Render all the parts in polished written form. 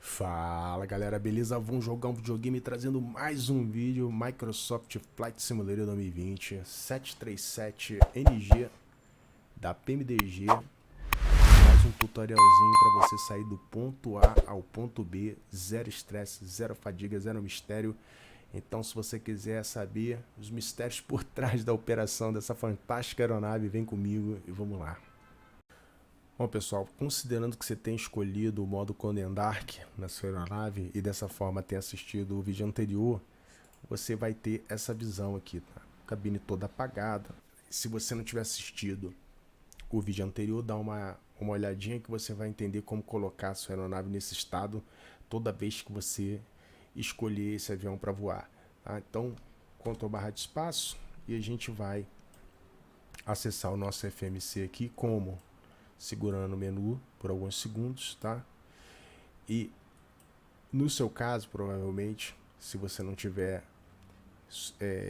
Fala galera, beleza? Vamos jogar um videogame trazendo mais um vídeo Microsoft Flight Simulator 2020 737 NG da PMDG. Mais um tutorialzinho para você sair do ponto A ao ponto B, zero estresse, zero fadiga, zero mistério. Então, se você quiser saber os mistérios por trás da operação dessa fantástica aeronave, vem comigo e vamos lá. Bom pessoal, considerando que você tem escolhido o modo Conan Dark na sua aeronave e dessa forma tem assistido o vídeo anterior, você vai ter essa visão aqui, tá? Cabine toda apagada. Se você não tiver assistido o vídeo anterior, dá uma olhadinha que você vai entender como colocar a sua aeronave nesse estado toda vez que você escolher esse avião para voar, tá? Então, Ctrl+ de espaço e a gente vai acessar o nosso FMC aqui como segurando o menu por alguns segundos, tá? E no seu caso, provavelmente, se você não tiver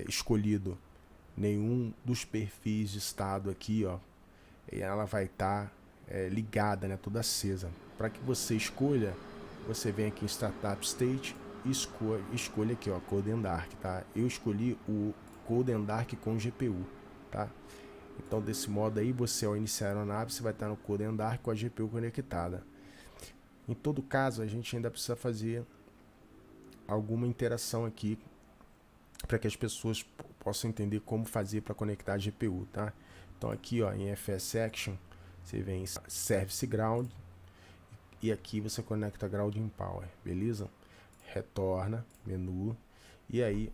escolhido nenhum dos perfis de estado aqui, ó, ela vai estar ligada, né, toda acesa. Para que você escolha, você vem aqui em Startup State e escolha aqui, ó, Conan Dark, tá? Eu escolhi o Conan Dark com GPU, tá? Então, desse modo aí, você ao iniciar a aeronave, você vai estar no Conan Dark com a GPU conectada. Em todo caso, a gente ainda precisa fazer alguma interação aqui para que as pessoas possam entender como fazer para conectar a GPU, tá? Então aqui, ó, em FS Action, você vem em Service Ground e aqui você conecta Grounding Power, beleza? Retorna, menu, e aí,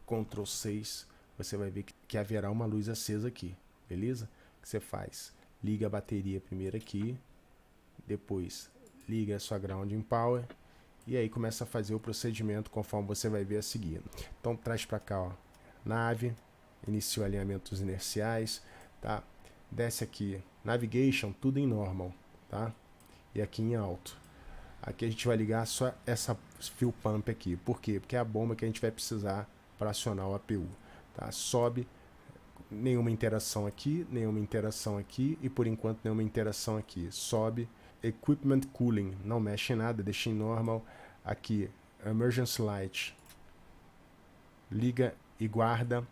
Ctrl 6, você vai ver que haverá uma luz acesa aqui. Beleza? O que você faz? Liga a bateria primeiro aqui, depois liga a sua grounding power e aí começa a fazer o procedimento conforme você vai ver a seguir. Então traz para cá, ó, nave, inicia o alinhamento dos inerciais, tá? Desce aqui, navigation, tudo em normal, tá? E aqui em alto. Aqui a gente vai ligar só essa fuel pump aqui. Por quê? Porque é a bomba que a gente vai precisar para acionar o APU, tá? Sobe. Nenhuma interação aqui e por enquanto nenhuma interação aqui. Sobe, Equipment Cooling, não mexe em nada, deixa em normal. Aqui, Emergency Light, liga e guarda.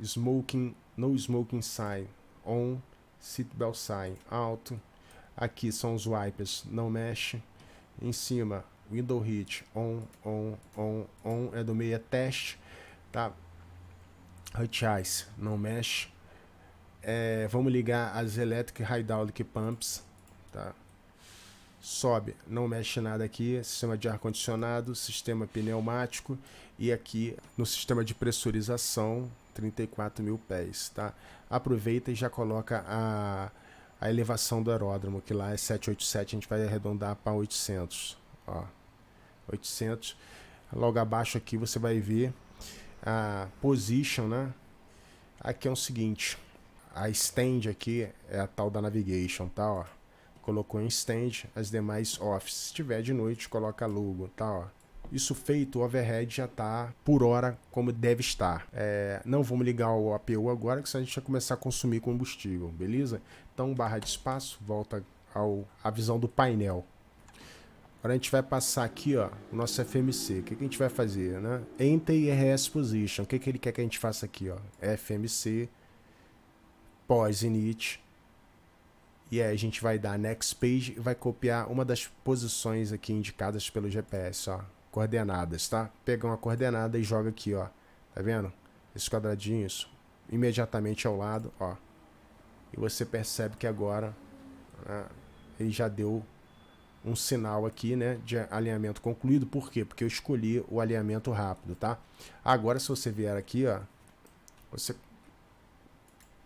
Smoking, No Smoking Sign, On, Seatbelt Sign, alto. Aqui são os wipers, não mexe. Em cima, Window Heat, On, é do meia teste, tá? Hot Ice, não mexe. Vamos ligar as Electric Hydraulic Pumps, tá? Sobe, não mexe nada aqui. Sistema de ar-condicionado, sistema pneumático e aqui no sistema de pressurização 34.000 pés, tá? Aproveita e já coloca a elevação do aeródromo, que lá é 787, a gente vai arredondar para 800, ó, 800. Logo abaixo aqui você vai ver a position, né? Aqui é o seguinte, a stand aqui é a tal da navigation, tá? Ó, colocou em stand, as demais off. Se tiver de noite, coloca logo, tá? Ó. Isso feito, o overhead já tá por hora como deve estar. Não vamos ligar o APU agora, que senão a gente vai começar a consumir combustível, beleza? Então, barra de espaço, volta à visão do painel. Agora a gente vai passar aqui, ó, o nosso FMC. O que a gente vai fazer, né? Enter IRS Position. O que ele quer que a gente faça aqui, ó? FMC, pós init. E aí a gente vai dar Next Page e vai copiar uma das posições aqui indicadas pelo GPS, ó. Coordenadas, tá? Pega uma coordenada e joga aqui, ó. Tá vendo? Esses quadradinhos imediatamente ao lado, ó. E você percebe que agora, né, ele já deu um sinal aqui, né, de alinhamento concluído. Por quê? Porque eu escolhi o alinhamento rápido, tá? Agora, se você vier aqui, ó,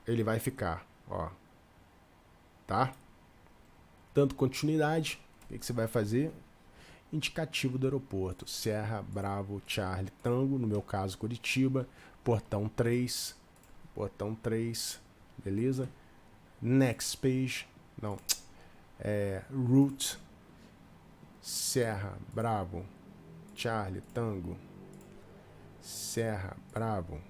ele vai ficar, ó, tá? Dando continuidade, o que você vai fazer? Indicativo do aeroporto, Sierra, Bravo, Charlie, Tango, no meu caso Curitiba, portão 3, beleza? Next page, não, route, Sierra, Bravo, Charlie, Tango, Sierra, Bravo,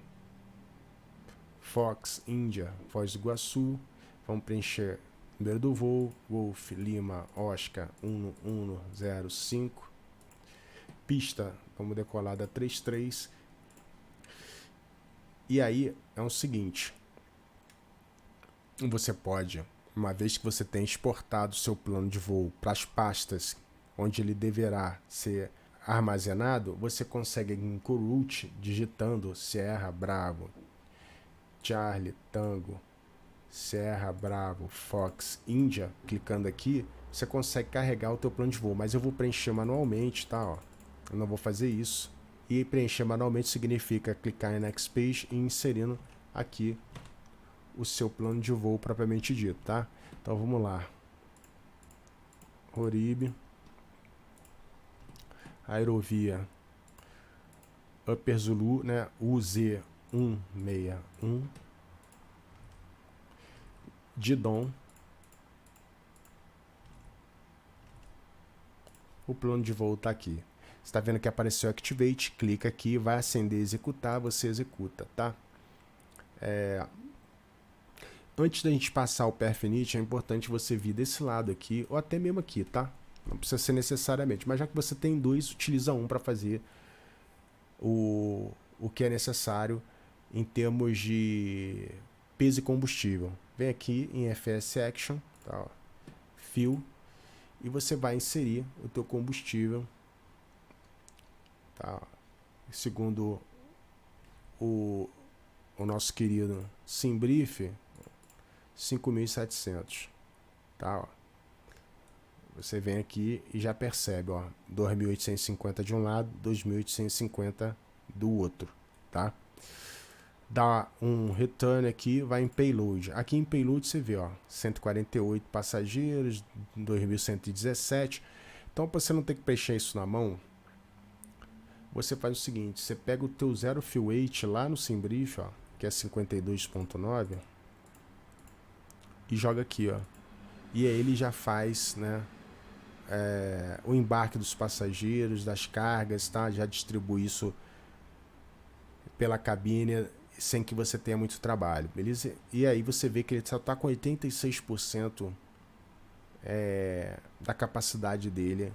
Fox, Índia, Foz do Iguaçu. Vamos preencher número do voo, Wolf, Lima, Oscar, 1105, pista, vamos decolar da 33. E aí é o seguinte, você pode, uma vez que você tenha exportado o seu plano de voo para as pastas onde ele deverá ser armazenado, você consegue em Curult, digitando Sierra Bravo, Charlie Tango, Sierra Bravo, Fox, Índia, clicando aqui, você consegue carregar o teu plano de voo, mas eu vou preencher manualmente, tá? Ó, eu não vou fazer isso. E preencher manualmente significa clicar em Next Page e inserindo aqui o seu plano de voo propriamente dito, tá? Então vamos lá. Oribe. Aerovia Upper Zulu, né? UZ161. Didon. O plano de voo está aqui. Você está vendo que apareceu Activate, clica aqui, vai acender e executar, você executa, tá? Antes da gente passar o Perfinite, é importante você vir desse lado aqui, ou até mesmo aqui, tá? Não precisa ser necessariamente, mas já que você tem dois, utiliza um para fazer o que é necessário em termos de peso e combustível. Vem aqui em FS Action, tá? Fuel, e você vai inserir o teu combustível, tá? Segundo o nosso querido Simbrief, 5.700, tá? Ó. Você vem aqui e já percebe, ó, 2.850 de um lado, 2.850 do outro, tá? Dá um return aqui, vai em payload. Aqui em payload você vê, ó, 148 passageiros, 2.117. Então, para você não ter que preencher isso na mão, você faz o seguinte, você pega o teu zero fuel weight lá no Simbrief, ó, que é 52.9, e joga aqui, ó. E aí ele já faz, né, o embarque dos passageiros, das cargas, tá? Já distribui isso pela cabine sem que você tenha muito trabalho, beleza? E aí você vê que ele só está com 86% da capacidade dele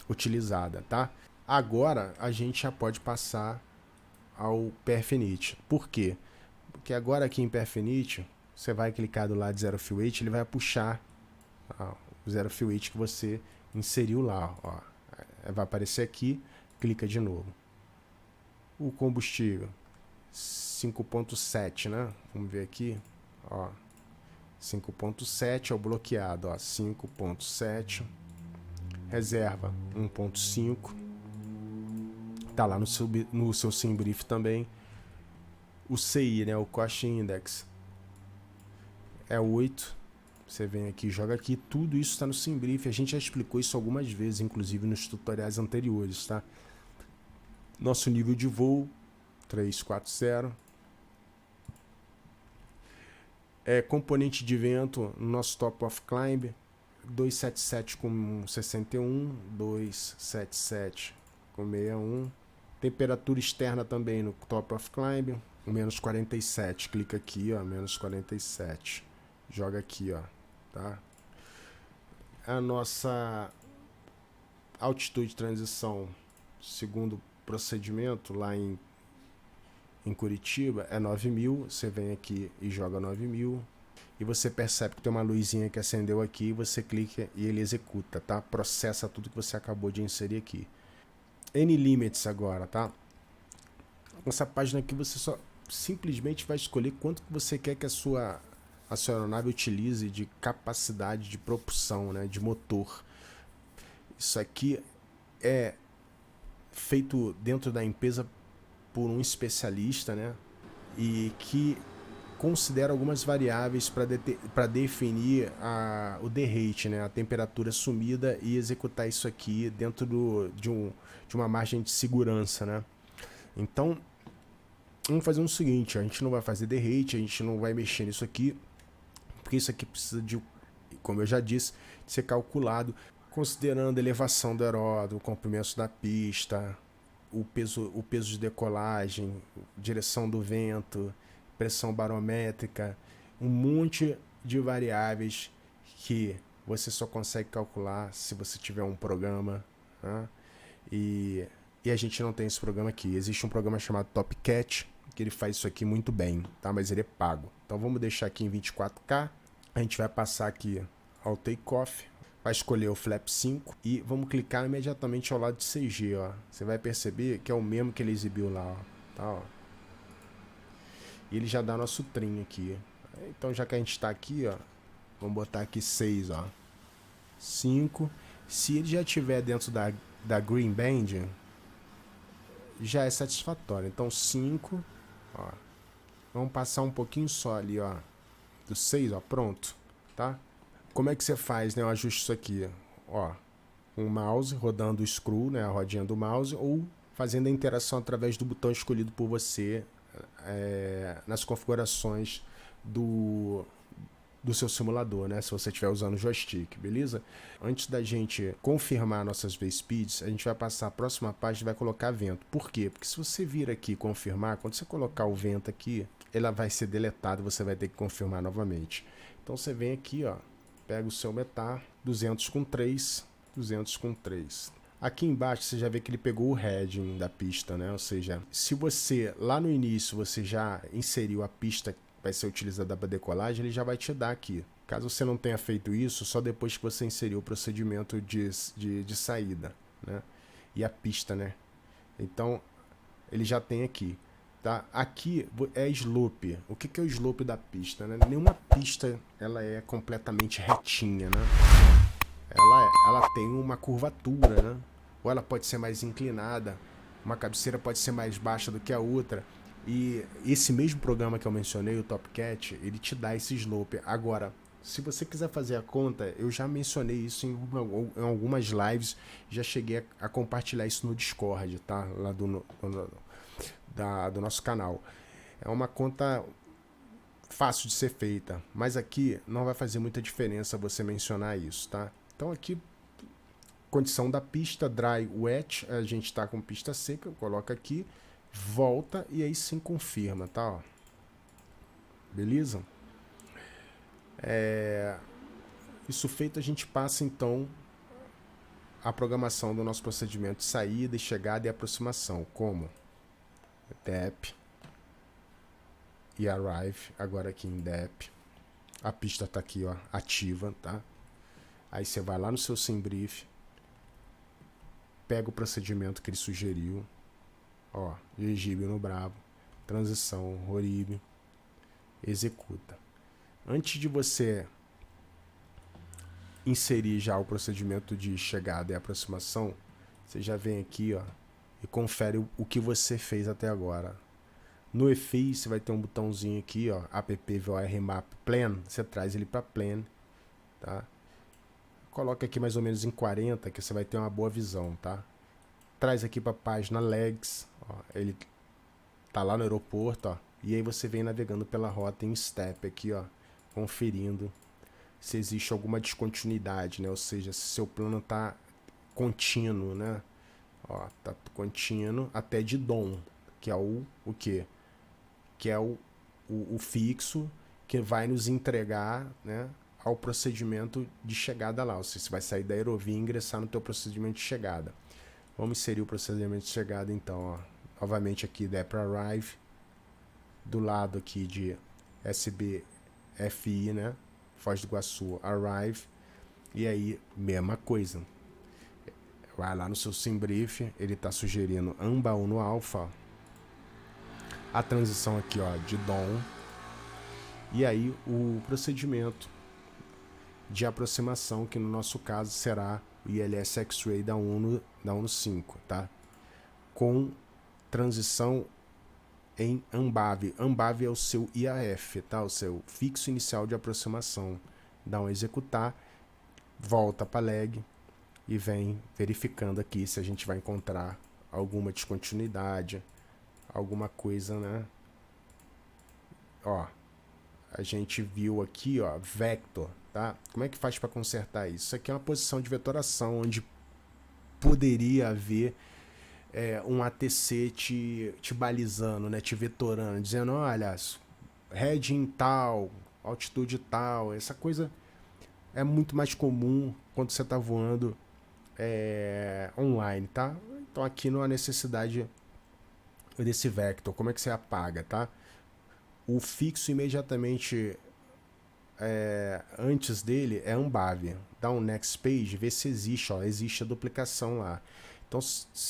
utilizada, tá? Agora a gente já pode passar ao Perfinite. Por quê? Porque agora aqui em Perfinite, você vai clicar do lado de Zero Fuel Weight, ele vai puxar o Zero Fuel Weight que você inseriu lá, ó. Vai aparecer aqui, clica de novo. O combustível 5.7, né? Vamos ver aqui, ó. 5.7 é o bloqueado, ó. 5.7. Reserva 1.5. Tá lá no seu Simbrief também. O CI, né? O Cost Index é 8. Você vem aqui, joga aqui, tudo isso está no Simbrief. A gente já explicou isso algumas vezes, inclusive nos tutoriais anteriores, tá? Nosso nível de voo 340. Componente de vento no nosso top of climb 277 com 61, 277 com 61. Temperatura externa também no top of climb, menos 47. Clica aqui, ó, menos 47. Joga aqui, ó, tá? A nossa altitude de transição, segundo procedimento, lá em Curitiba, é 9.000. Você vem aqui e joga 9.000. E você percebe que tem uma luzinha que acendeu aqui, você clica e ele executa, tá? Processa tudo que você acabou de inserir aqui. N-Limits agora, tá? Essa página aqui você só simplesmente vai escolher quanto que você quer que a sua aeronave utilize de capacidade de propulsão, né? De motor. Isso aqui é feito dentro da empresa por um especialista, né? E que considera algumas variáveis para definir o D-rate, né? A temperatura assumida, e executar isso aqui dentro de uma margem de segurança, né? Então, vamos fazer o seguinte, a gente não vai fazer D-rate, a gente não vai mexer nisso aqui, porque isso aqui precisa de, como eu já disse, de ser calculado, considerando a elevação do aeródromo, o comprimento da pista, o peso de decolagem, direção do vento, pressão barométrica, um monte de variáveis que você só consegue calcular se você tiver um programa, né? E E a gente não tem esse programa aqui. Existe um programa chamado TopCat, que ele faz isso aqui muito bem, tá? Mas ele é pago. Então vamos deixar aqui em 24K. A gente vai passar aqui ao Takeoff, vai escolher o Flap 5 e vamos clicar imediatamente ao lado de CG, ó. Você vai perceber que é o mesmo que ele exibiu lá, ó. Tá, ó. E ele já dá nosso trim aqui. Então já que a gente está aqui, ó, vamos botar aqui 6, ó. 5. Se ele já estiver dentro da Green Band, já é satisfatório. Então 5, ó. Vamos passar um pouquinho só ali, ó, do 6, ó, pronto, tá? Como é que você faz, né? Eu ajusto isso aqui, ó, com o mouse, rodando o screw, né, a rodinha do mouse, ou fazendo a interação através do botão escolhido por você nas configurações do seu simulador, né? Se você estiver usando o joystick, beleza? Antes da gente confirmar nossas V-Speeds, a gente vai passar a próxima página e vai colocar vento. Por quê? Porque se você vir aqui confirmar, quando você colocar o vento aqui, ela vai ser deletada e você vai ter que confirmar novamente. Então você vem aqui, ó, pega o seu metar, 200 com 3, 200 com 3. Aqui embaixo você já vê que ele pegou o heading da pista, né? Ou seja, se você, lá no início, você já inseriu a pista que vai ser utilizada para decolagem, ele já vai te dar aqui. Caso você não tenha feito isso, só depois que você inseriu o procedimento de saída, né? E a pista, né? Então, ele já tem aqui. Tá? Aqui é slope. O que é o slope da pista? Né? Nenhuma pista ela é completamente retinha, né? Ela tem uma curvatura, né? Ou ela pode ser mais inclinada, uma cabeceira pode ser mais baixa do que a outra. E esse mesmo programa que eu mencionei, o TopCat, ele te dá esse slope. Agora, se você quiser fazer a conta, eu já mencionei isso em algumas lives, já cheguei a compartilhar isso no Discord, tá? Lá do nosso canal. É uma conta fácil de ser feita, mas aqui não vai fazer muita diferença você mencionar isso, tá? Então aqui, condição da pista, dry, wet, a gente está com pista seca, coloca aqui, volta e aí sim confirma, tá? Ó. Beleza? Isso feito, a gente passa então a programação do nosso procedimento de saída, chegada e aproximação, como DEP e Arrive, agora aqui em DEP. A pista tá aqui, ó, ativa, tá? Aí você vai lá no seu SimBrief, pega o procedimento que ele sugeriu, ó, Egíbio no Bravo, transição, Horib, executa. Antes de você inserir já o procedimento de chegada e aproximação, você já vem aqui, ó, e confere o que você fez até agora. No EFI, você vai ter um botãozinho aqui, ó, app VOR Map Plan, você traz ele para Plan, tá? Coloca aqui mais ou menos em 40, que você vai ter uma boa visão, tá? Traz aqui para a página Legs, ó, ele tá lá no aeroporto, ó, e aí você vem navegando pela rota em Step aqui, ó, conferindo se existe alguma descontinuidade, né? Ou seja, se seu plano tá contínuo, né? Ó, tá contínuo até de DOM, que é o quê? Que é o fixo que vai nos entregar, né, ao procedimento de chegada lá. Ou seja, você vai sair da aerovia e ingressar no teu procedimento de chegada. Vamos inserir o procedimento de chegada então, ó. Novamente aqui, DEP Arrive, do lado aqui de SBFI, né, Foz do Iguaçu, Arrive, e aí, mesma coisa. Vai lá no seu SimBrief, ele está sugerindo AMBA no alfa, a transição aqui, ó, de DOM, e aí o procedimento de aproximação, que no nosso caso será o ILS X-Ray da UNO 5, tá? Com transição em AMBAV. AMBAV é o seu IAF, tá? O seu fixo inicial de aproximação. Dá um executar, volta para leg e vem verificando aqui se a gente vai encontrar alguma descontinuidade, alguma coisa, né? Ó, a gente viu aqui, ó, vector, tá? Como é que faz para consertar isso? Isso aqui é uma posição de vetoração onde poderia haver um ATC te balizando, né? Te vetorando, dizendo, olha, heading tal, altitude tal. Essa coisa é muito mais comum quando você está voando online, tá? Então aqui não há necessidade desse vector. Como é que você apaga, tá? O fixo imediatamente antes dele é unbave. Dá um next page, vê se existe, ó, existe a duplicação lá.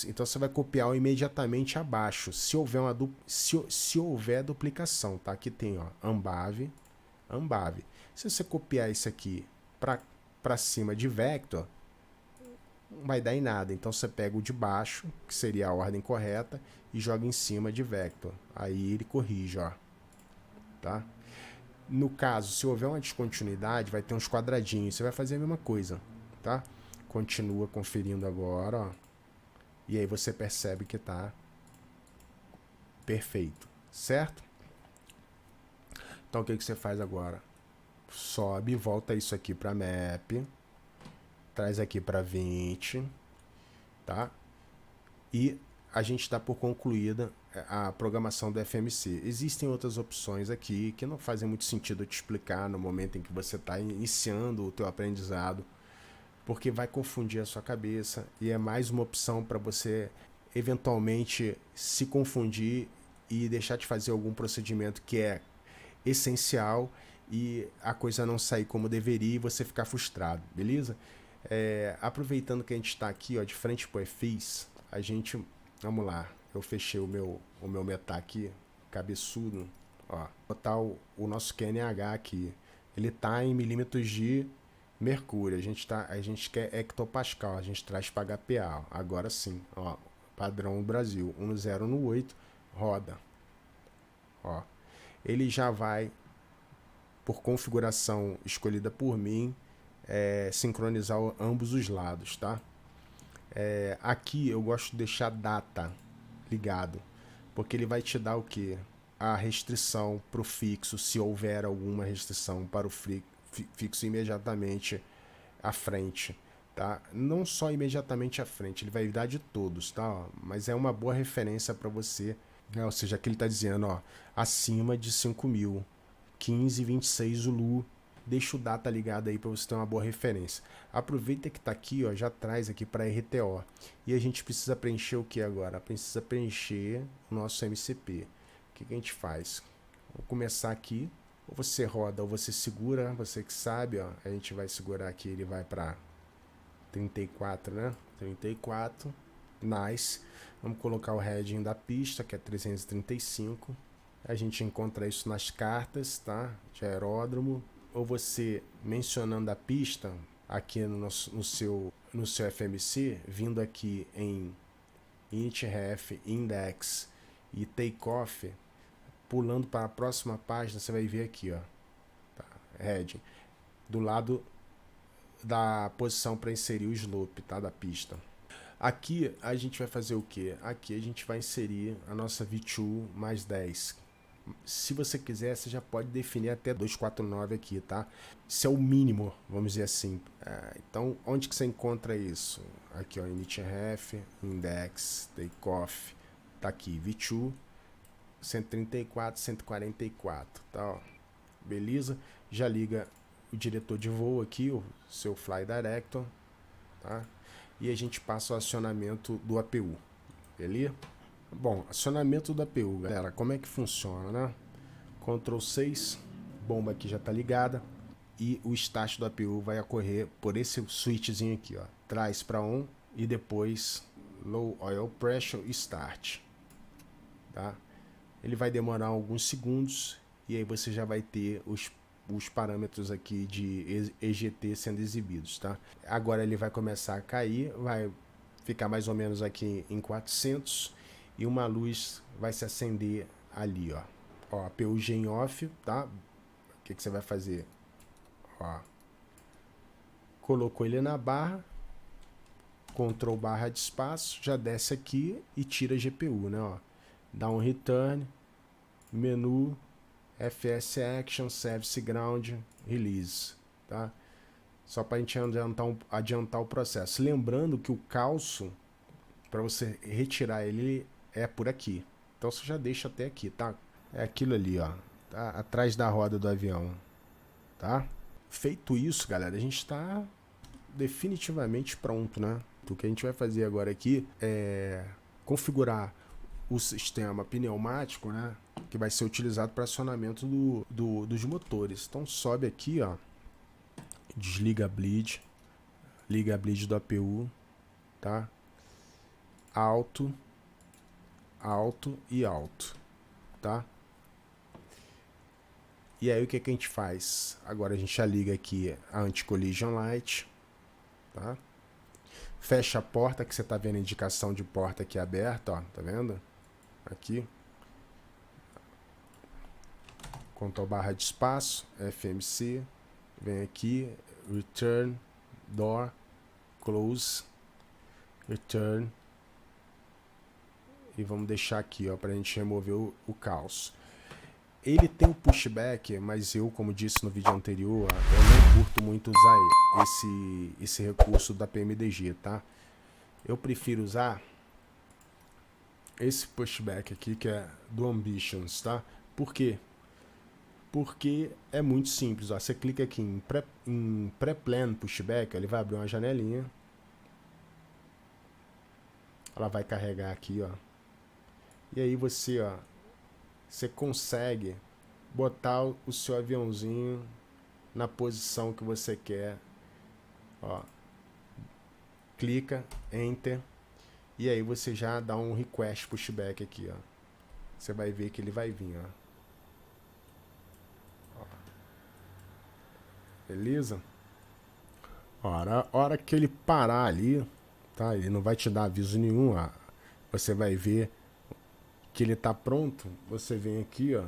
Então você vai copiar imediatamente abaixo, se houver se houver duplicação, tá? Aqui tem, ó, unbave. Se você copiar isso aqui para cima de vector, não vai dar em nada. Então você pega o de baixo, que seria a ordem correta, e joga em cima de vector. Aí ele corrige, ó. Tá? No caso, se houver uma descontinuidade, vai ter uns quadradinhos. Você vai fazer a mesma coisa, tá? Continua conferindo agora, ó. E aí você percebe que tá perfeito, certo? Então o que você faz agora? Sobe, volta isso aqui para map, traz aqui para 20, tá? E a gente dá por concluída a programação do FMC. Existem outras opções aqui que não fazem muito sentido eu te explicar no momento em que você está iniciando o teu aprendizado, porque vai confundir a sua cabeça e é mais uma opção para você eventualmente se confundir e deixar de fazer algum procedimento que é essencial e a coisa não sair como deveria e você ficar frustrado, beleza? Aproveitando que a gente está aqui, ó, de frente para o EFIS, a gente, vamos lá, eu fechei o meu metá aqui, cabeçudo, ó, botar o nosso QNH aqui, ele tá em milímetros de mercúrio, a gente quer hectopascal, a gente traz para HPA, ó. Agora sim, ó, padrão Brasil, 1018, roda, ó, ele já vai, por configuração escolhida por mim, sincronizar ambos os lados, tá? Aqui eu gosto de deixar data ligado, porque ele vai te dar o que? A restrição para o fixo, se houver alguma restrição para o fixo imediatamente à frente, tá? Não só imediatamente à frente, ele vai dar de todos, tá? Mas é uma boa referência para você, né? Ou seja, aqui ele está dizendo, ó, acima de 5.000, 1526 Zulu. Deixa o data ligado aí para você ter uma boa referência. Aproveita que está aqui, ó, já traz aqui para RTO. E a gente precisa preencher o que agora? Precisa preencher o nosso MCP. O que a gente faz? Vou começar aqui. Ou você roda ou você segura, você que sabe, ó. A gente vai segurar aqui, ele vai para 34, né? 34. Nice. Vamos colocar o heading da pista, que é 335. A gente encontra isso nas cartas, tá? De aeródromo. Ou você mencionando a pista aqui no seu FMC, vindo aqui em initRef, index e takeoff, pulando para a próxima página, você vai ver aqui, ó, tá, heading, do lado da posição para inserir o slope, tá, da pista. Aqui a gente vai fazer o que? Aqui a gente vai inserir a nossa V2 mais 10. Se você quiser, você já pode definir até 249 aqui, tá? Isso é o mínimo, vamos dizer assim. Então, onde que você encontra isso? Aqui, ó, initRef, index, takeoff, tá aqui, V2, 134, 144, tá, ó. Beleza? Já liga o diretor de voo aqui, o seu Fly Director, tá? E a gente passa o acionamento do APU, beleza? Bom, acionamento da APU, galera, como é que funciona, né? Ctrl 6, bomba aqui já tá ligada e o start do APU vai ocorrer por esse switchzinho aqui, ó, traz para on e depois low oil pressure start, tá? Ele vai demorar alguns segundos e aí você já vai ter os parâmetros aqui de EGT sendo exibidos, tá? Agora ele vai começar a cair, vai ficar mais ou menos aqui em 400 e uma luz vai se acender ali, ó. Ó, APU em off, tá? O que você vai fazer? Ó, colocou ele na barra, Ctrl barra de espaço, já desce aqui e tira a GPU, né? Ó, dá um return, menu, FS Action, Service Ground, Release, tá? Só para a gente adiantar o processo. Lembrando que o calço, para você retirar ele, é por aqui. Então você já deixa até aqui, tá? É aquilo ali, ó, tá? Atrás da roda do avião, tá? Feito isso, galera, a gente está definitivamente pronto, né? O que a gente vai fazer agora aqui é configurar o sistema pneumático, né, que vai ser utilizado para acionamento dos motores. Então sobe aqui, ó, desliga a bleed, liga a bleed do APU, tá? Alto, alto e alto, tá? E aí o que a gente faz? Agora a gente já liga aqui a anti-collision light, tá? Fecha a porta, que você tá vendo a indicação de porta aqui aberta, ó, tá vendo? Aqui. Ctrl barra de espaço, FMC, vem aqui, return, door, close, return, e vamos deixar aqui, ó, pra gente remover o caos. Ele tem um pushback, mas eu, como disse no vídeo anterior, eu não curto muito usar esse recurso da PMDG, tá? Eu prefiro usar esse pushback aqui, que é do Ambitions, tá? Por quê? Porque é muito simples, ó. Você clica aqui em Pre-Plan Pushback, ó, ele vai abrir uma janelinha. Ela vai carregar aqui, ó. E aí você, ó, você consegue botar o seu aviãozinho na posição que você quer, ó. Clica, Enter, e aí você já dá um Request Pushback aqui, ó. Você vai ver que ele vai vir, ó. Beleza? Hora que ele parar ali, tá? Ele não vai te dar aviso nenhum, ó. Você vai ver que ele tá pronto. Você vem aqui, ó,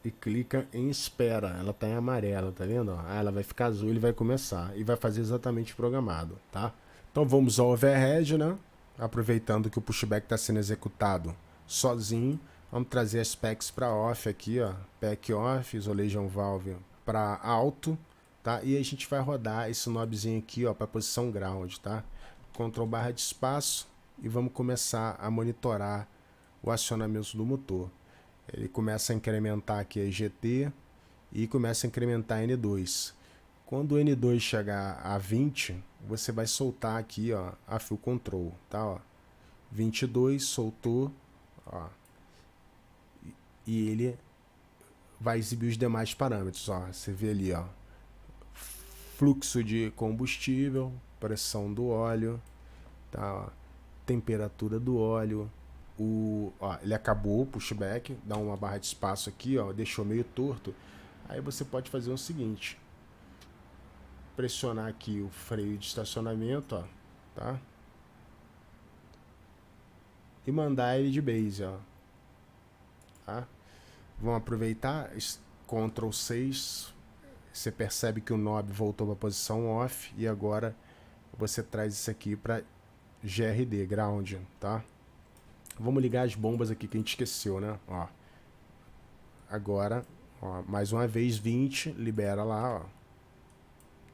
e clica em espera. Ela tá em amarelo, tá vendo? Ó? Ela vai ficar azul, ele vai começar e vai fazer exatamente o programado, tá? Então vamos ao overhead, né? Aproveitando que o pushback está sendo executado sozinho, vamos trazer as packs para off aqui, ó. Pack off, isolation valve para alto, tá? E a gente vai rodar esse knobzinho aqui, ó, para posição ground, tá? Ctrl barra de espaço e vamos começar a monitorar o acionamento do motor. Ele começa a incrementar aqui a GT e começa a incrementar a N2. Quando o N2 chegar a 20, você vai soltar aqui, ó, a Fuel Control, tá? Ó. 22, soltou, ó. E ele vai exibir os demais parâmetros, ó. Você vê ali, ó, fluxo de combustível, pressão do óleo, tá? Ó. Temperatura do óleo. Ó, ele acabou o pushback, dá uma barra de espaço aqui, ó, deixou meio torto. Aí você pode fazer o seguinte: pressionar aqui o freio de estacionamento, ó, tá? E mandar ele de base, ó. Tá? Vamos aproveitar, Ctrl 6, você percebe que o knob voltou para a posição off e agora você traz isso aqui para GRD, ground, tá? Vamos ligar as bombas aqui que a gente esqueceu, né? Ó. Agora, ó, mais uma vez 20, libera lá, ó.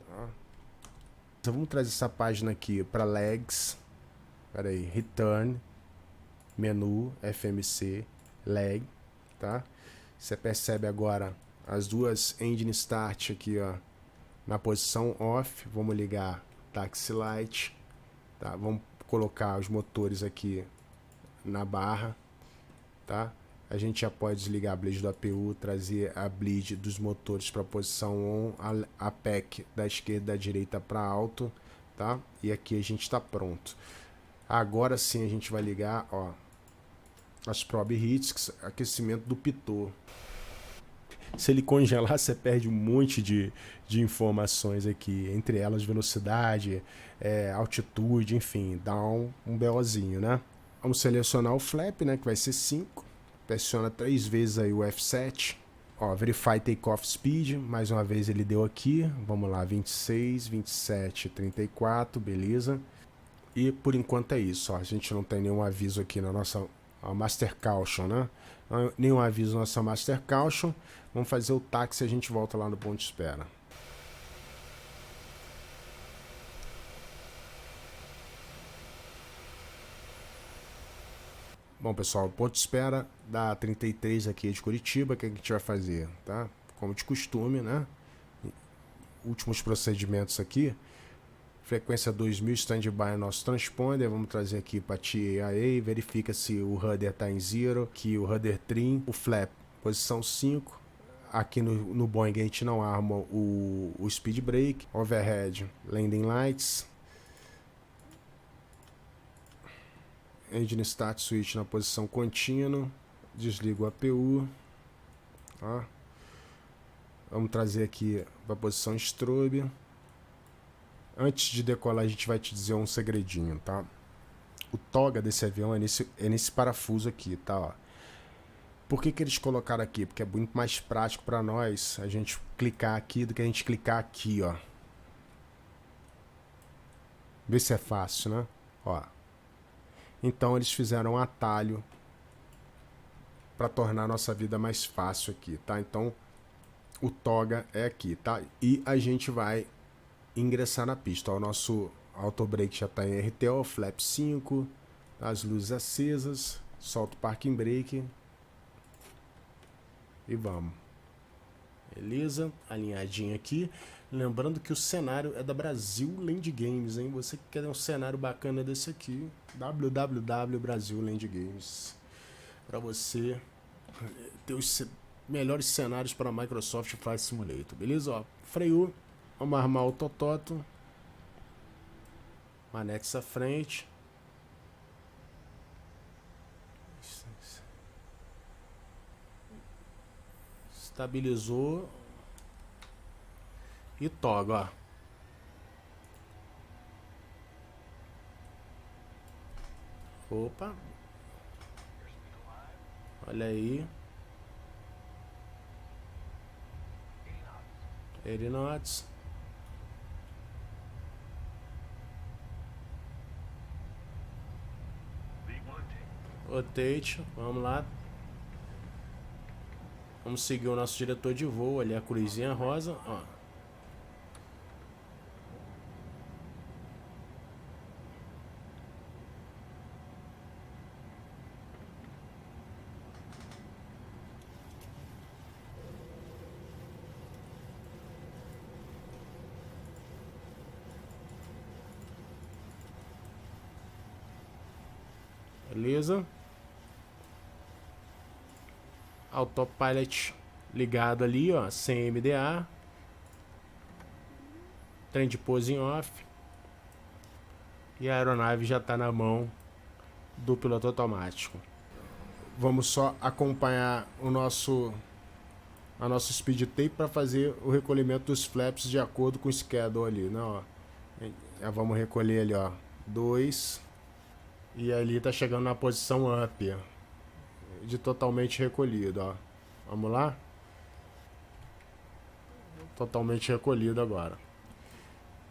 Tá? Então, vamos trazer essa página aqui para legs. Pera aí, return, menu, FMC, leg, tá? Você percebe agora as duas engine start aqui, ó, na posição off. Vamos ligar taxi light, tá? Vamos colocar os motores aqui na barra, tá? A gente já pode desligar a bleed do APU, trazer a bleed dos motores para a posição on, a PEC da esquerda e da direita para alto, tá? E aqui a gente está pronto. Agora sim a gente vai ligar, ó, as probe heats, aquecimento do pitot. Se ele congelar, você perde um monte de informações aqui, entre elas velocidade, altitude, enfim, dá um BOzinho, né? Vamos selecionar o flap, né, que vai ser 5. Pressiona 3 vezes aí o F7. Ó, Verify Takeoff Speed, mais uma vez ele deu aqui. Vamos lá, 26, 27, 34, beleza. E por enquanto é isso, ó. A gente não tem nenhum aviso aqui na nossa Master Caution, né? Nenhum aviso na nossa Master Caution. Vamos fazer o táxi e a gente volta lá no ponto de espera. Bom, pessoal, o ponto de espera da 33 aqui de Curitiba, o que a gente vai fazer, tá? Como de costume, né? Últimos procedimentos aqui. Frequência 2000, standby nosso transponder. Vamos trazer aqui para TAA. Verifica se o rudder está em 0. Aqui o rudder trim. O flap, posição 5. Aqui no Boeing a gente não arma o speed brake. Overhead, landing lights. Engine start switch na posição contínua. Desligo o APU. Tá? Vamos trazer aqui para a posição strobe. Antes de decolar, a gente vai te dizer um segredinho, tá? O toga desse avião é nesse parafuso aqui, tá? Ó. Por que eles colocaram aqui? Porque é muito mais prático para nós a gente clicar aqui do que a gente clicar aqui, ó. Vê se é fácil, né? Ó. Então eles fizeram um atalho para tornar a nossa vida mais fácil aqui, tá? Então o toga é aqui, tá? E a gente vai ingressar na pista. Ó, o nosso auto brake já está em RTO, flap 5, as luzes acesas, solta o parking brake e vamos. Beleza? Alinhadinho aqui. Lembrando que o cenário é da Brasil Land Games, hein? Você que quer um cenário bacana desse aqui, www Brasil Land Games. Para você ter os melhores cenários para Microsoft Flight Simulator, beleza? Ó, freio. Vamos armar o tototo. Manetes à frente. Estabilizou. E toga, ó. Opa. Olha aí. 80 knots. Rotate, vamos lá. Vamos seguir o nosso diretor de voo ali, a cruzinha rosa, ó. Beleza? Autopilot ligado ali, ó, sem MDA. Trem de pose em off. E a aeronave já está na mão do piloto automático. Vamos só acompanhar a nosso speed tape para fazer o recolhimento dos flaps de acordo com o schedule ali, né, ó. Já vamos recolher ali, ó, 2. E ali tá chegando na posição up, de totalmente recolhido, ó. Vamos lá? Totalmente recolhido agora.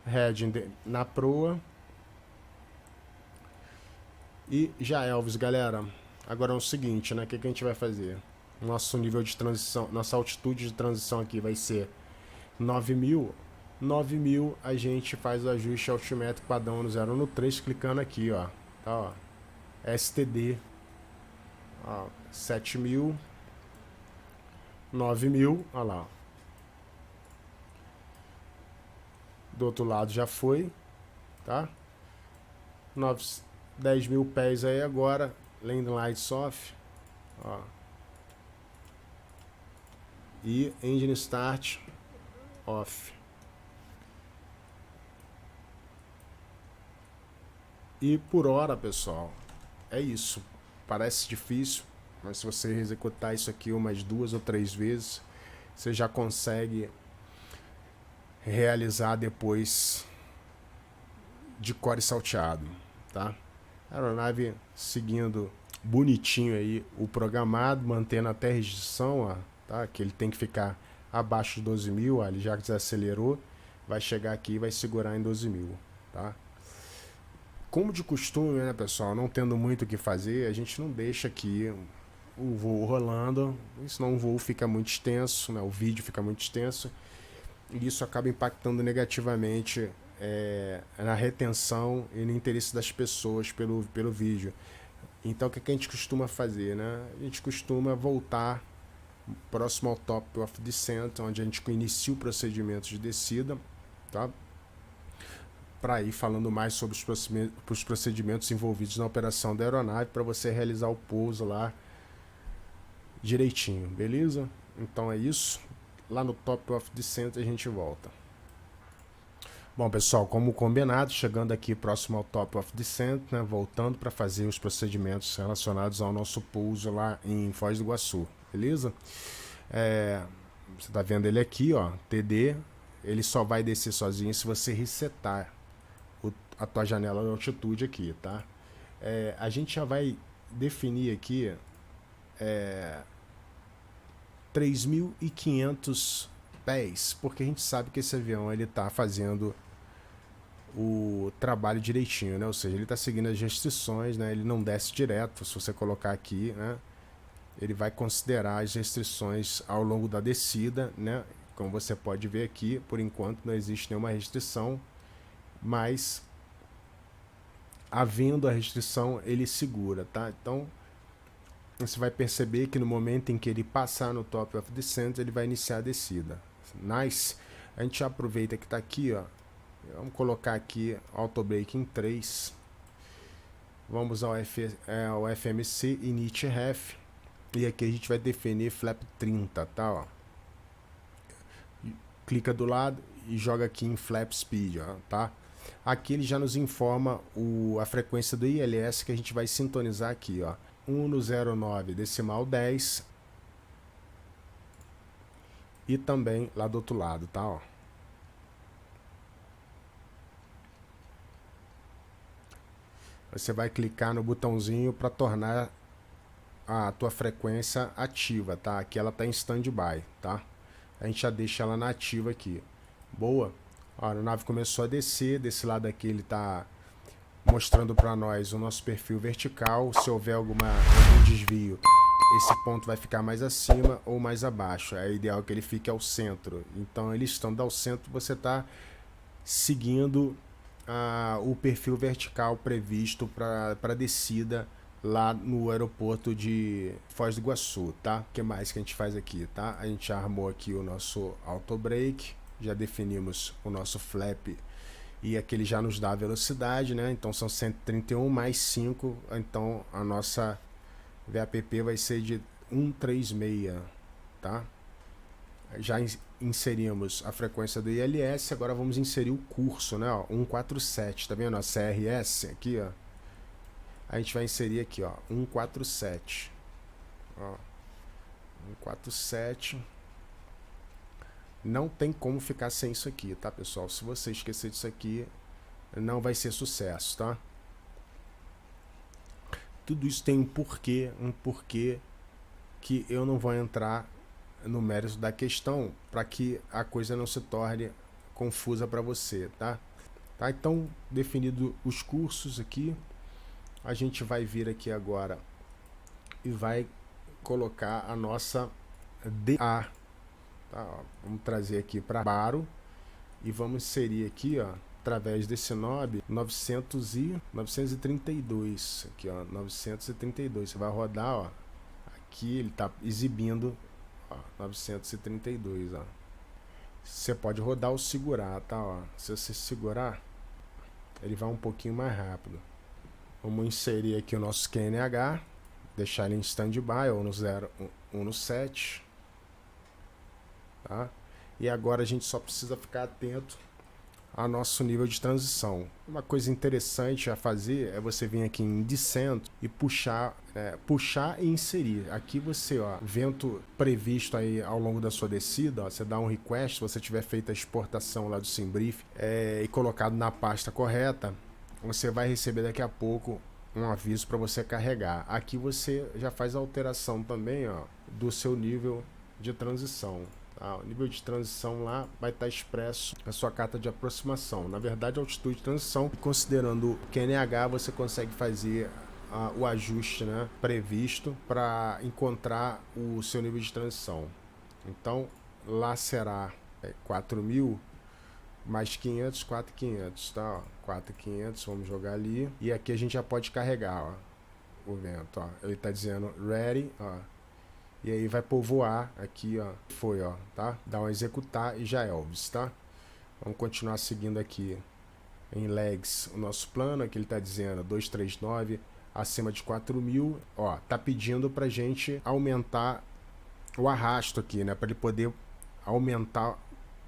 Heading na proa. E já Elvis, galera. Agora é o seguinte, né? O que a gente vai fazer? Nosso nível de transição, nossa altitude de transição aqui vai ser 9.000. 9.000 a gente faz o ajuste altimétrico padrão no 0 no 3, clicando aqui, ó. Tá, ó. STD. Ó, 7.000. 9.000. Olha lá. Do outro lado já foi. Tá? 10.000 pés aí agora. Landing lights off. Ó. E engine start off. E por hora, pessoal, é isso. Parece difícil, mas se você executar isso aqui umas 2 ou 3 vezes, você já consegue realizar depois de core salteado, tá? A aeronave seguindo bonitinho aí o programado, mantendo até a restrição, ó, tá? Que ele tem que ficar abaixo de 12.000, ó, ele já desacelerou, vai chegar aqui e vai segurar em 12.000, tá? Como de costume, né, pessoal, não tendo muito o que fazer, a gente não deixa aqui o voo rolando, senão o voo fica muito extenso, né, o vídeo fica muito extenso, e isso acaba impactando negativamente na retenção e no interesse das pessoas pelo vídeo. Então o que a gente costuma fazer, né? A gente costuma voltar próximo ao top of descent, onde a gente inicia o procedimento de descida, tá? para ir falando mais sobre os procedimentos envolvidos na operação da aeronave para você realizar o pouso lá direitinho, beleza? Então é isso. Lá no Top of Descent a gente volta. Bom, pessoal, como combinado, chegando aqui próximo ao Top of Descent, né, voltando para fazer os procedimentos relacionados ao nosso pouso lá em Foz do Iguaçu, beleza? Você está vendo ele aqui, ó, TD, ele só vai descer sozinho se você resetar a tua janela de altitude aqui, tá? A gente já vai definir aqui 3.500 pés, porque a gente sabe que esse avião ele tá fazendo o trabalho direitinho, né? Ou seja, ele está seguindo as restrições, né? Ele não desce direto. Se você colocar aqui, né? Ele vai considerar as restrições ao longo da descida, né? Como você pode ver aqui, por enquanto não existe nenhuma restrição, mas havendo a restrição, ele segura, tá? Então, você vai perceber que no momento em que ele passar no Top of Descent, ele vai iniciar a descida. Nice. A gente aproveita que está aqui, ó. Vamos colocar aqui Auto Brake em 3. Vamos ao FMC Init Ref. E aqui a gente vai definir Flap 30, tá? Ó. Clica do lado e joga aqui em Flap Speed, ó, tá? Aqui ele já nos informa a frequência do ILS que a gente vai sintonizar aqui, ó. 1/09 decimal 10. E também lá do outro lado, tá? Ó. Você vai clicar no botãozinho para tornar a tua frequência ativa, tá? Aqui ela tá em standby, tá? A gente já deixa ela na ativa aqui. Boa. Ó, a nave começou a descer. Desse lado aqui ele tá mostrando para nós o nosso perfil vertical. Se houver algum desvio, esse ponto vai ficar mais acima ou mais abaixo. É ideal que ele fique ao centro. Então, ele estando ao centro, você está seguindo o perfil vertical previsto para descida lá no aeroporto de Foz do Iguaçu, tá? O que mais que a gente faz aqui, tá? A gente armou aqui o nosso auto brake, já definimos o nosso flap e aqui ele já nos dá a velocidade, né? Então são 131 mais 5, então a nossa VAPP vai ser de 136, tá? Já inserimos a frequência do ILS, agora vamos inserir o curso, né? Ó, 147, tá vendo? A CRS aqui, ó. A gente vai inserir aqui, ó, 147. Ó, 147. Não tem como ficar sem isso aqui, tá, pessoal? Se você esquecer disso aqui, não vai ser sucesso, tá? Tudo isso tem um porquê que eu não vou entrar no mérito da questão para que a coisa não se torne confusa para você, tá? Então, definido os cursos aqui, a gente vai vir aqui agora e vai colocar a nossa DA. Tá, ó, vamos trazer aqui para Baro e vamos inserir aqui, ó, através desse knob 932 aqui, ó, 932. Você vai rodar, ó, aqui ele tá exibindo, ó, 932, ó. Você pode rodar ou segurar, tá, ó. Se você segurar, ele vai um pouquinho mais rápido. Vamos inserir aqui o nosso QNH, deixar ele em standby ou no 0, 1 no 7. Tá? E agora a gente só precisa ficar atento ao nosso nível de transição. Uma coisa interessante a fazer é você vir aqui em Descent e puxar e inserir. Aqui você, ó, vento previsto aí ao longo da sua descida, ó, você dá um request, se você tiver feito a exportação lá do SimBrief e colocado na pasta correta, você vai receber daqui a pouco um aviso para você carregar. Aqui você já faz a alteração também, ó, do seu nível de transição. O nível de transição lá vai estar expresso na sua carta de aproximação. Na verdade, a altitude de transição, considerando o QNH, você consegue fazer o ajuste, né, previsto para encontrar o seu nível de transição. Então, lá será 4.000 mais 500, 4.500, tá? 4.500, vamos jogar ali. E aqui a gente já pode carregar, ó, o vento, ó. Ele está dizendo ready, ó. E aí vai povoar aqui, ó. Foi, ó, tá? Dá um executar e já Elvis, tá? Vamos continuar seguindo aqui em legs o nosso plano, aqui ele está dizendo 239 acima de 4.000, ó, tá pedindo pra gente aumentar o arrasto aqui, né, para ele poder aumentar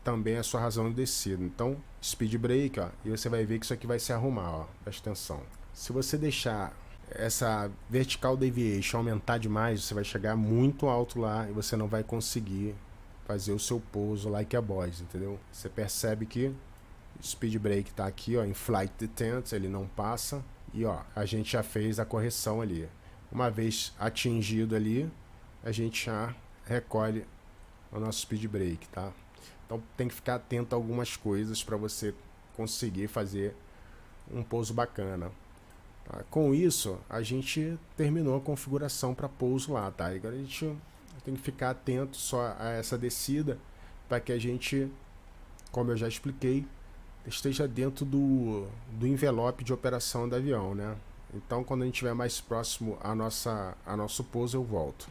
também a sua razão de descida. Então, speed brake, ó, e você vai ver que isso aqui vai se arrumar, ó, presta atenção. Se você deixar essa vertical deviation aumentar demais, você vai chegar muito alto lá e você não vai conseguir fazer o seu pouso like a boys, entendeu? Você percebe que speed brake tá aqui, ó, em flight detent, ele não passa. E ó, a gente já fez a correção ali. Uma vez atingido ali, a gente já recolhe o nosso speed brake, tá? Então tem que ficar atento a algumas coisas para você conseguir fazer um pouso bacana. Tá? Com isso, a gente terminou a configuração para pouso lá, tá? Agora a gente tem que ficar atento só a essa descida para que a gente, como eu já expliquei, esteja dentro do envelope de operação do avião, né? Então, quando a gente estiver mais próximo a nosso pouso, eu volto.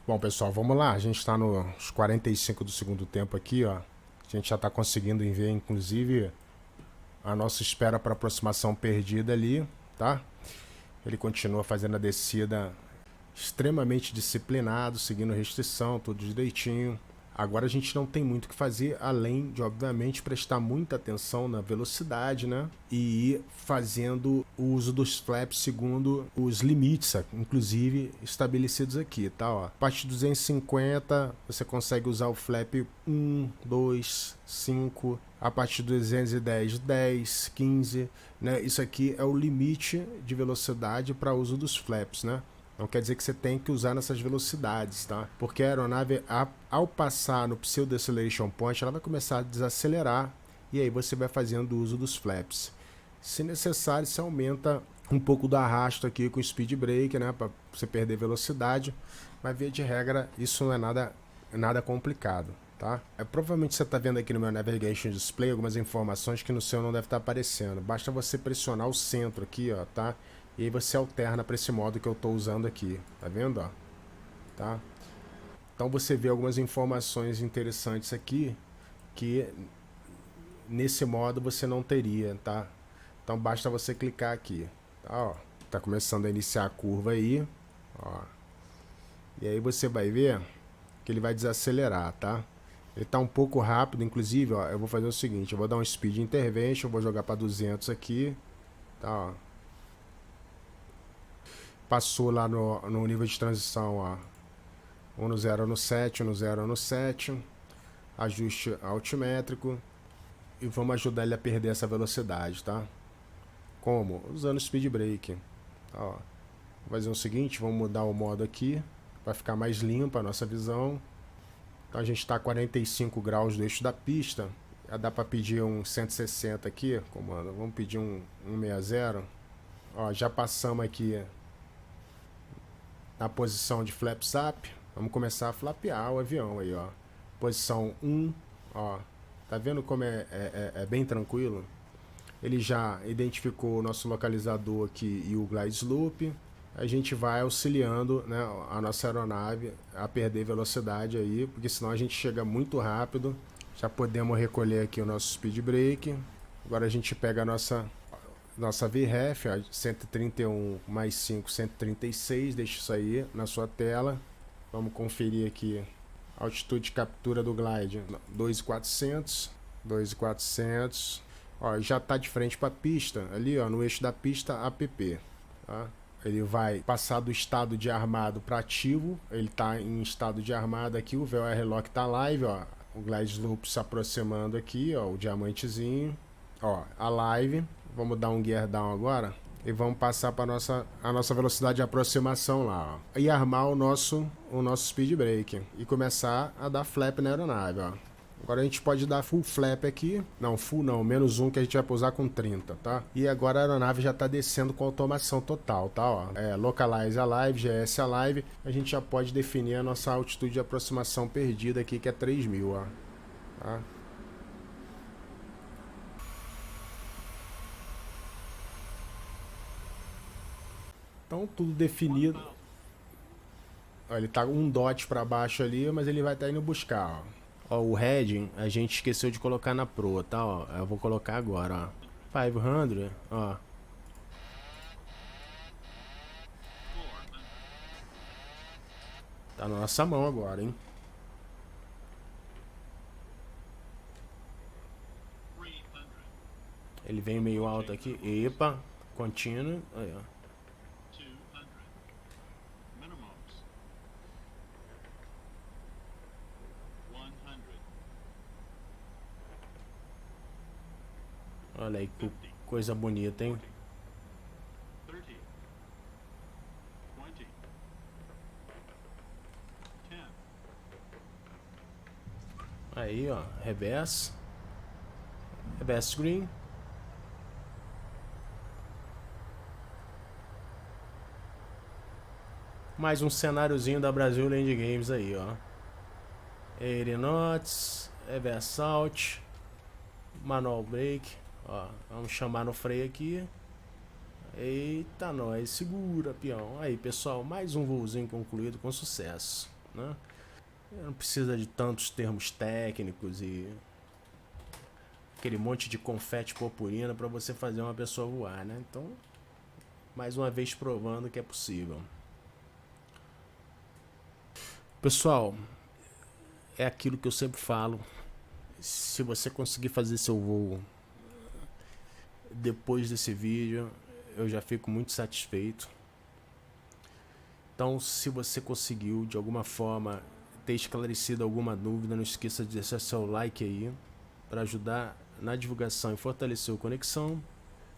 Bom, pessoal, vamos lá. A gente está nos 45 do segundo tempo aqui, ó. A gente já está conseguindo ver, inclusive, a nossa espera para aproximação perdida ali, tá? Ele continua fazendo a descida extremamente disciplinado, seguindo restrição, tudo direitinho. Agora a gente não tem muito o que fazer, além de, obviamente, prestar muita atenção na velocidade, né? E ir fazendo o uso dos flaps segundo os limites, inclusive estabelecidos aqui, tá? Ó, a partir de 250, você consegue usar o flap 1, 2, 5, a partir de 210, 10, 15, né? Isso aqui é o limite de velocidade para uso dos flaps, né? Não quer dizer que você tem que usar nessas velocidades, tá? Porque a aeronave, ao passar no Pseudo Deceleration Point, ela vai começar a desacelerar e aí você vai fazendo uso dos flaps. Se necessário, você aumenta um pouco do arrasto aqui com o speed brake, né? Para você perder velocidade. Mas, via de regra, isso não é nada complicado, tá? Provavelmente você está vendo aqui no meu Navigation Display algumas informações que no seu não deve estar aparecendo. Basta você pressionar o centro aqui, ó, tá? E aí você alterna para esse modo que eu estou usando aqui, tá vendo, ó? Tá? Então você vê algumas informações interessantes aqui que nesse modo você não teria, tá? Então basta você clicar aqui, tá? Ó, tá começando a iniciar a curva aí, ó. E aí você vai ver que ele vai desacelerar, tá? Ele tá um pouco rápido, inclusive, ó, eu vou fazer o seguinte, eu vou dar um speed intervention, vou jogar para 200 aqui, tá, ó. Passou lá no nível de transição, ó, 1 no 0 no 7, 1 no 0 no 7, ajuste altimétrico e vamos ajudar ele a perder essa velocidade, tá? Como? Usando o speed brake. Tá, ó. Vou fazer o seguinte, vamos mudar o modo aqui para ficar mais limpa a nossa visão. Então a gente está a 45 graus do eixo da pista, já dá para pedir um 160 aqui, comando, vamos pedir um 160. Ó, já passamos aqui na posição de flaps up, vamos começar a flapear o avião aí, ó. Posição 1, ó, tá vendo como é bem tranquilo? Ele já identificou o nosso localizador aqui e o glide slope. A gente vai auxiliando, né, a nossa aeronave a perder velocidade aí, porque senão a gente chega muito rápido. Já podemos recolher aqui o nosso speed brake. Agora a gente pega a nossa VREF, 131 mais 5, 136, deixa isso aí na sua tela. Vamos conferir aqui a altitude de captura do glide, 2.400, 2.400. Ó, já está de frente para a pista, ali, ó, no eixo da pista APP, tá? Ele vai passar do estado de armado para ativo, ele está em estado de armado aqui, o VOR Lock está live, ó, o glide slope se aproximando aqui, ó, o diamantezinho, ó, a live. Vamos dar um gear down agora e vamos passar para a nossa velocidade de aproximação lá, ó, e armar o nosso speed brake e começar a dar flap na aeronave, ó. Agora a gente pode dar full flap aqui, não, full não, menos um que a gente vai pousar com 30, tá? E agora a aeronave já está descendo com automação total, tá? Ó, localize alive, GS alive, a gente já pode definir a nossa altitude de aproximação perdida aqui, que é 3.000, ó, tá? Então tudo definido. Ó, ele tá um dot para baixo ali, mas ele vai estar indo buscar, ó. Ó, o heading a gente esqueceu de colocar na proa, tá? Ó, eu vou colocar agora, ó. 500, ó. Tá na nossa mão agora, hein? Ele vem meio alto aqui. Epa, contínuo. Aí, ó. Olha aí que coisa bonita, hein? Aí, ó, reverse screen. Mais um cenáriozinho da Brasil Land Games aí, ó. 80 knots, reverse out, manual brake, ó. Vamos chamar no freio aqui. Eita, nós, segura, peão. Aí, pessoal, mais um voozinho concluído com sucesso, né? Não precisa de tantos termos técnicos e aquele monte de confete purpurina para você fazer uma pessoa voar, né? Então, mais uma vez provando que é possível. Pessoal, é aquilo que eu sempre falo. Se você conseguir fazer seu voo depois desse vídeo, eu já fico muito satisfeito. Então, se você conseguiu de alguma forma ter esclarecido alguma dúvida, não esqueça de deixar seu like aí para ajudar na divulgação e fortalecer a conexão.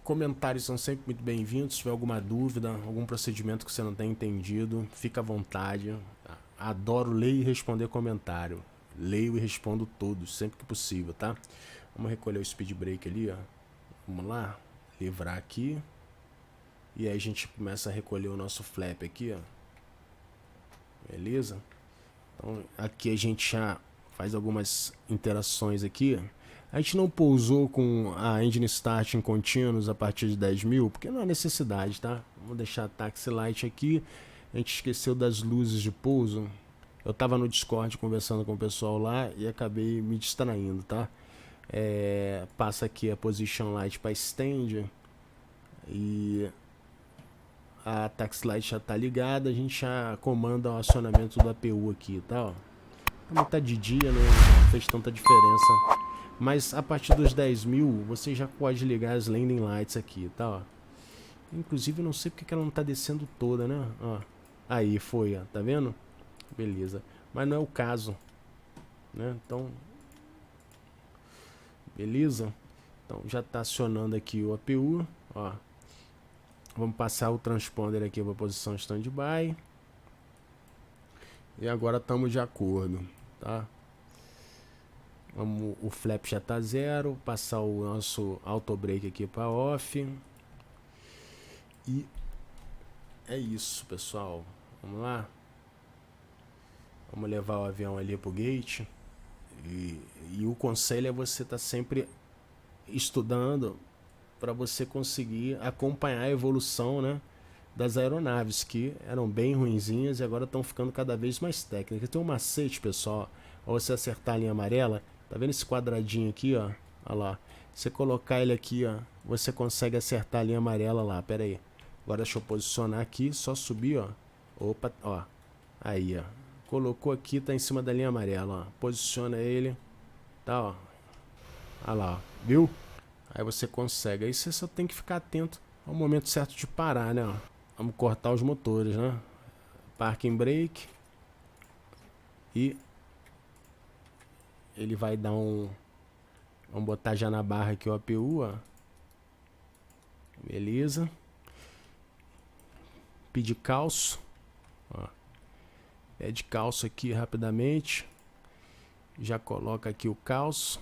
Comentários são sempre muito bem-vindos. Se tiver alguma dúvida, algum procedimento que você não tenha entendido, fica à vontade. Adoro ler e responder comentário. Leio e respondo todos, sempre que possível, tá? Vamos recolher o speed brake ali, ó. Vamos lá, livrar aqui. E aí a gente começa a recolher o nosso flap aqui, ó. Beleza? Então aqui a gente já faz algumas interações aqui. A gente não pousou com a engine start em contínuos a partir de 10.000, porque não há necessidade, tá? Vamos deixar a taxi light aqui. A gente esqueceu das luzes de pouso. Eu tava no Discord conversando com o pessoal lá e acabei me distraindo, tá? Passa aqui a position light para stand e a taxi light já tá ligada. A gente já comanda o acionamento do APU aqui, tá? Ó. Como tá de dia, não fez tanta diferença. Mas a partir dos 10.000 você já pode ligar as landing lights aqui, tá? Ó. Inclusive eu não sei porque ela não tá descendo toda, né? Ó. Aí foi, ó. Tá vendo? Beleza. Mas não é o caso, né? Então, beleza? Então já tá acionando aqui o APU, ó. Vamos passar o transponder aqui para a posição standby. E agora estamos de acordo, tá? O flap já tá 0, passar o nosso auto brake aqui para off. E é isso, pessoal. Vamos lá. Vamos levar o avião ali pro gate. E o conselho é você estar sempre estudando para você conseguir acompanhar a evolução, né, das aeronaves, que eram bem ruinzinhas e agora estão ficando cada vez mais técnicas. Tem um macete, pessoal, ao você acertar a linha amarela, tá vendo esse quadradinho aqui, ó? Olha lá. Você colocar ele aqui, ó, você consegue acertar a linha amarela lá. Pera aí. Agora deixa eu posicionar aqui, só subir, ó. Opa, ó. Aí, ó. Colocou aqui, tá em cima da linha amarela, ó. Posiciona ele. Tá, ó. Olha lá, ó. Viu? Aí você consegue. Aí você só tem que ficar atento ao momento certo de parar, né? Ó. Vamos cortar os motores, né? Parking brake. E ele vai dar um... Vamos botar já na barra aqui o APU, ó. Beleza. Pedir calço. Ó. Pede calço aqui rapidamente. Já coloca aqui o calço.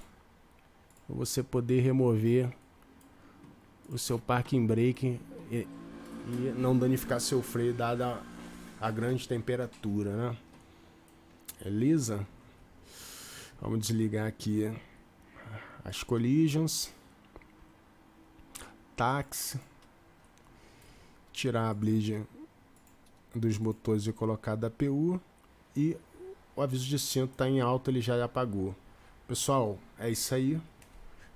Para você poder remover o seu parking brake e não danificar seu freio dada a grande temperatura, né? Beleza? Vamos desligar aqui as collisions, táxi, tirar a bleed dos motores e colocar da APU e o aviso de cinto está em alta, ele já apagou. Pessoal, é isso aí.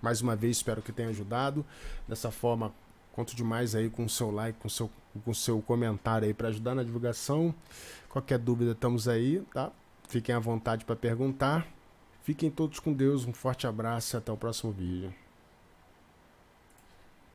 Mais uma vez, espero que tenha ajudado. Dessa forma, conto demais aí com o seu like, com o seu comentário aí para ajudar na divulgação. Qualquer dúvida, estamos aí, tá? Fiquem à vontade para perguntar. Fiquem todos com Deus, um forte abraço e até o próximo vídeo.